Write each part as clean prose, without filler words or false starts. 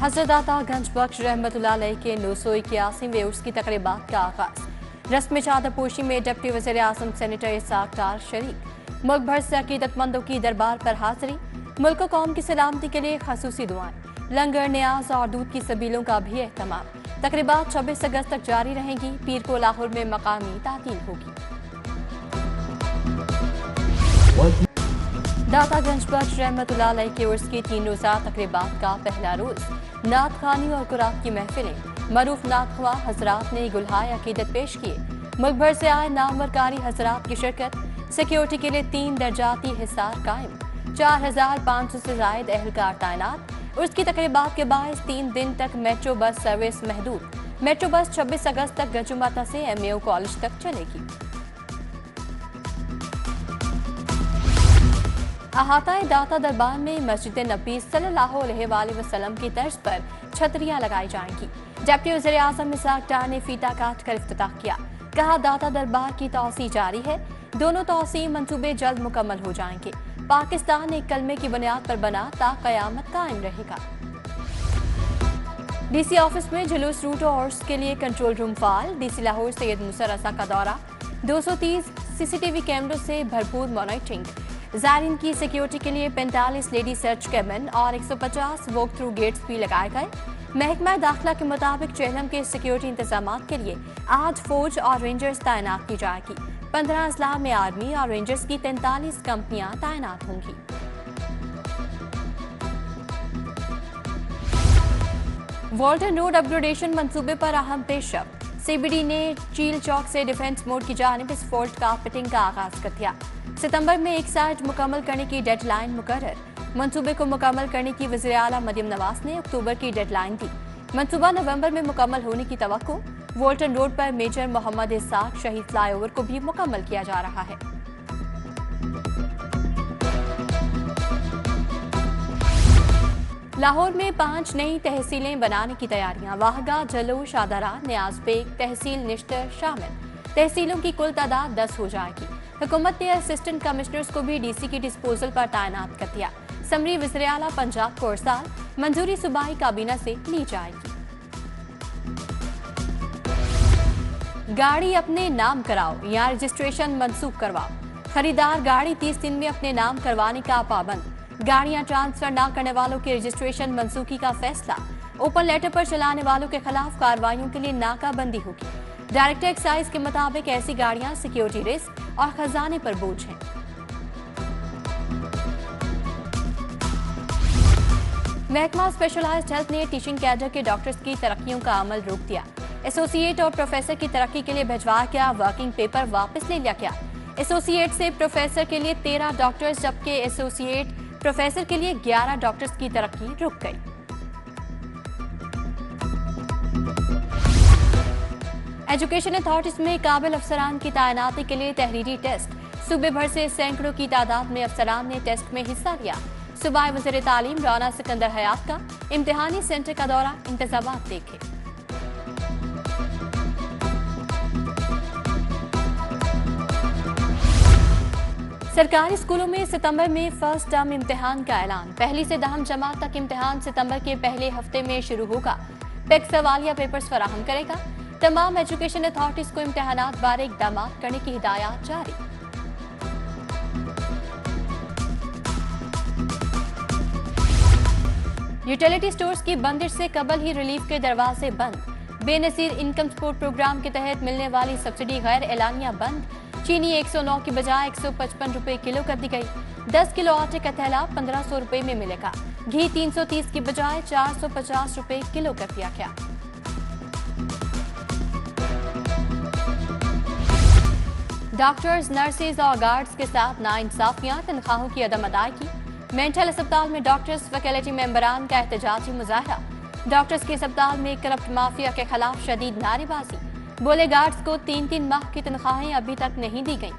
हज़रत दाता गंज बख्श रहमतुल्लाह अलैह के 981वें उर्स की तकरीबात का आगाज। रस्म चादर पोशी में डिप्टी वज़ीर आज़म सेनेटर इसाक डार शरीक। मुल्क भर से अकीदतमंदों की दरबार पर हाजिरी। मुल्क कौम की सलामती के लिए खसूसी दुआएं। लंगर, न्याज और दूध की सबीलों का भी एहतमाम। तकरीबात 26 अगस्त तक जारी रहेंगी। पीर को लाहौर में मकामी तातील होगी। दाता गंज बख्श रहमतुल्लाह अलैह के उर्स की 3 रोज़ा तकरीबात का पहला रोज नात खानी और कुरात की महफिलें। मरूफ नात ख्वा हजरात ने गुलहाय अकीदत पेश किए। मुल्क भर से आए नामवर कारी हजरात की शिरकत। सिक्योरिटी के लिए 3 दर्जाती हिसार कायम। 4500 से जायद एहलकार तैनात। उर्स की तकरीबात के बायस 3 दिन तक मेट्रो बस सर्विस महदूद। मेट्रो बस 26 अगस्त तक गजुमाता से MAO कॉलेज तक चलेगी। अहाता दाता दरबार में मस्जिद नबी सल्लल्लाहु अलैहि वसल्लम की तर्ज पर छतरियां लगाई जाएंगी। डिप्टी वज़ीर आज़म इसाक डार ने फीता काट कर इफ्तिताह किया। कहा, दाता दरबार की तौसी जारी है। दोनों तौसी मंसूबे जल्द मुकम्मल हो जाएंगे। पाकिस्तान एक कलमे की बुनियाद पर बना ता कयामत कायम रहेगा। DC ऑफिस में जुलूस रूट और हॉर्स के लिए कंट्रोल रूम फाल। DC लाहौर सैयद मूसा रज़ा का दौरा। 230 CCTV कैमरों से भरपूर मॉनिटरिंग। ज़ायरीन की सिक्योरिटी के लिए 45 लेडी सर्च कैबिन और 150 वॉक थ्रू गेट्स भी लगाए गए। महकमा दाखिला के मुताबिक चेहलम के सिक्योरिटी इंतजाम के लिए आज फौज और रेंजर्स तैनात की जाएगी। 15 अजला में आर्मी और रेंजर्स की 43 कंपनियां तैनात होंगी। वॉल्टन रोड अपग्रेडेशन मंसूबे पर अहम पेशरफ्त। CBD ने चील चौक से डिफेंस मोड की जानिब इस फोल्ट कार्पेटिंग का आगाज कर दिया। सितंबर में एक साइट मुकम्मल करने की डेडलाइन मुकर्रर। मंसूबे को मुकम्मल करने की वज़ीर आला मरियम नवाज ने अक्टूबर की डेडलाइन दी। मंसूबा नवंबर में मुकम्मल होने की तवक्को। वॉल्टन रोड पर मेजर मोहम्मद इसाक शहीद फ्लाईओवर को भी मुकम्मल किया जा रहा है। लाहौर में 5 नई तहसीलें बनाने की तैयारियां। वाहगा, जलो, शादारा, न्याज़बेग, तहसील निश्तर शामिल। तहसीलों की कुल तादाद 10 हो जाएगी। हुकूमत ने असिस्टेंट कमिश्नर्स को भी DC की डिस्पोजल पर तैनात कर दिया। समरी वज़ीर आला पंजाब को इरसाल। मंजूरी सूबाई काबीना से ली जाएगी। गाड़ी अपने नाम कराओ या रजिस्ट्रेशन मनसूख करवाओ। खरीदार गाड़ी 30 दिन में अपने नाम करवाने का पाबंद। गाड़ियां ट्रांसफर न करने वालों के रजिस्ट्रेशन मनसूखी का फैसला। ओपन लेटर पर चलाने वालों के खिलाफ कार्रवाइयों के लिए नाकाबंदी होगी। डायरेक्टर एक्साइज के मुताबिक ऐसी गाड़ियां सिक्योरिटी रिस्क और खजाने पर बोझ हैं। महकमा स्पेशलाइज्ड हेल्थ ने टीचिंग कैडर के डॉक्टर्स की तरक्कियों का अमल रोक दिया। एसोसिएट और प्रोफेसर की तरक्की के लिए भिजवाया गया वर्किंग पेपर वापस ले लिया गया। एसोसिएट से प्रोफेसर के लिए 13 डॉक्टर्स जबकि एसोसिएट प्रोफेसर के लिए 11 डॉक्टर्स की तरक्की रुक गई। एजुकेशन अथॉरिटीज में काबिल अफसरान की तैनाती के लिए तहरीरी टेस्ट। सूबे भर से सैकड़ों की तादाद में अफसरान ने टेस्ट में हिस्सा लिया। सूबाई वज़ीर तालीम राना सिकंदर हयात का इम्तिहानी सेंटर का दौरा। इंतजामात देखे। सरकारी स्कूलों में सितंबर में फर्स्ट टर्म इम्तिहान का ऐलान। पहली से 10वीं जमात तक इम्तिहान सितंबर के पहले हफ्ते में शुरू होगा। पेक सवालिया पेपर्स फराहम करेगा। तमाम एजुकेशन अथॉरिटीज को इम्तिहानात बारे इकदाम करने की हिदायत जारी। यूटिलिटी स्टोर्स की बंदिश से कबल ही रिलीफ के दरवाजे बंद। बेनजीर इनकम सपोर्ट प्रोग्राम के तहत मिलने वाली सब्सिडी गैर एलानिया बंद। चीनी 109 की बजाय 155 रुपए किलो कर दी गई। 10 किलो आटे का थैला 1500 रुपए में मिलेगा। घी 330 की बजाय 450 रुपए किलो कर दिया गया। डॉक्टर्स, नर्सेज और गार्ड्स के साथ नाइंसाफियां, तनख्वाहों की अदम अदायगी। मेंटल अस्पताल में डॉक्टर्स फैकल्टी मेंबरान का एहतजाजी मुजाहरा। डॉक्टर्स के अस्पताल में करप्ट माफिया के खिलाफ शदीद नारेबाजी। बोले, गार्ड्स को 3-3 माह की तनख्वाहें अभी तक नहीं दी गईं।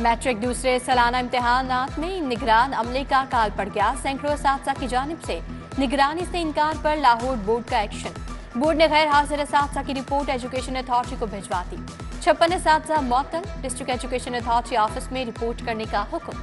मैट्रिक दूसरे सालाना इम्तिहानात में निगरान अमले का काल पड़ गया। सैकड़ों असातिज़ा की जानिब से निगरानी से इनकार पर लाहौर बोर्ड का एक्शन। बोर्ड ने गैर हाजिर असातिज़ा की रिपोर्ट एजुकेशन अथॉरिटी को भिजवा दी। 56 असातिज़ा मुअत्तल। डिस्ट्रिक्ट एजुकेशन अथॉरिटी ऑफिस में रिपोर्ट करने का हुक्म।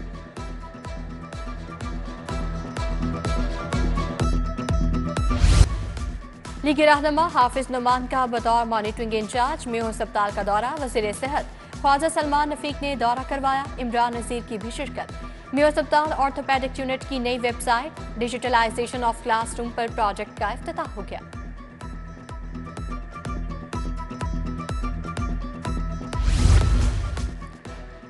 लीगी रहनुमा हाफिज नुमान का बतौर मॉनिटरिंग इंचार्ज मेयो अस्पताल का दौरा। वजीर सेहत ख्वाजा सलमान रफीक ने दौरा करवाया। इमरान नज़ीर की भी शिरकत। मेयो अस्पताल ऑर्थोपेडिक यूनिट की नई वेबसाइट डिजिटलाइजेशन ऑफ क्लासरूम पर प्रोजेक्ट का इफ्तिताह हो गया।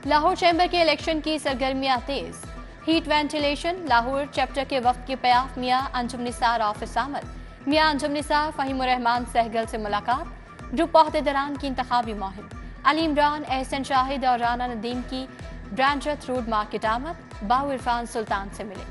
लाहौर चैम्बर के इलेक्शन की सरगर्मियां तेज। हीट वेंटिलेशन लाहौर चैप्टर के वक्त के पयाफ मियां अंजुम निसार ऑफिस आमद। मियां अंजुम निसार फ़हीमुर रहमान सहगल से मुलाकात। ग्रुप अहदेदारान की इंतखाबी मुहिम। अली इमरान एहसन शाहिद और राना नदीम की ब्रांचत रोड मार्केट आमद। बाऊ इरफान सुल्तान से मिले।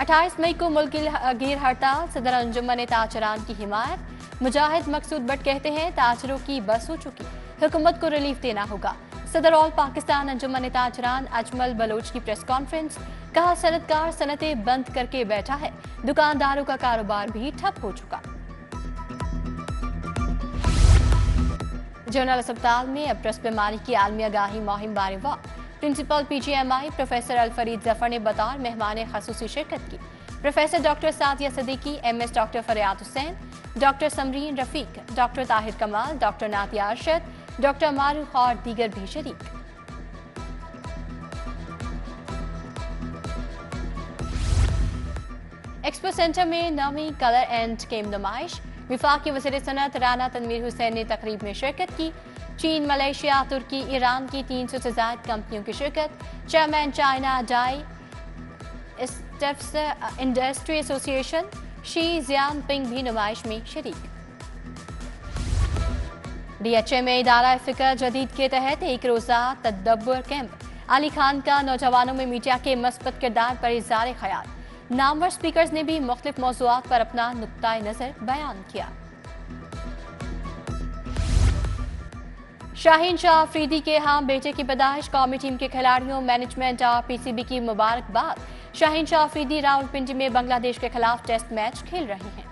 28 मई को मुल्क गिर हड़ताल। सदर अंजुमन ताजरान की हिमायत। मुजाहिद मकसूद बट कहते हैं ताजरों की बस हो चुकी, हुकूमत को रिलीफ देना होगा। सदर ऑल पाकिस्तान अंजुमन ताजरान अजमल बलोच की प्रेस कॉन्फ्रेंस। कहा सनतकार सनतें बंद करके बैठा है, दुकानदारों का कारोबार भी ठप हो चुका। जनरल अस्पताल में अब ट्रस्ट बीमारी की आलमी आगाही मुहिम बारवा। Principal PGMI professor Al-Farid Zafar ने बतौर मेहमान खसूसी शिरकत की। Professor doctor Sadia Siddiqui, MS doctor फरियाद हुसैन, डॉक्टर समरीन रफीक, डॉक्टर ताहिर कमाल, डॉक्टर नातिया अरशद, डॉक्टर मारूफ और दीगर भी शरीक। एक्सपो सेंटर में 9वीं कलर एंड गेम नुमाइश। विफाकी वज़ीर सनअत राना तनवीर हुसैन ने तकरीब में शिरकत की। चीन, मलेशिया, तुर्की, ईरान की 300 से ज्यादा कंपनियों की शिरकत। Chairman China dye steps industry association Xi Jianping भी नुमाइश में शरीक। DHA में इदारा फ़िक्र जदीद के तहत एक रोज़ा तदब्बर कैंप। अली खान का नौजवानों में मीडिया के मस्बत किरदार पर इज़हार ख्याल। नामवर स्पीकर्स ने भी मुख्तलिफ मौज़ूआत पर अपना नुक्ता नज़र बयान किया। शाहीन शाह अफरीदी के यहाँ बेटे की पैदाइश। कौमी टीम के खिलाड़ियों, मैनेजमेंट और PCB की मुबारकबाद। शाहीन शाह अफरीदी रावलपिंडी में बांग्लादेश के खिलाफ टेस्ट मैच खेल रहे हैं।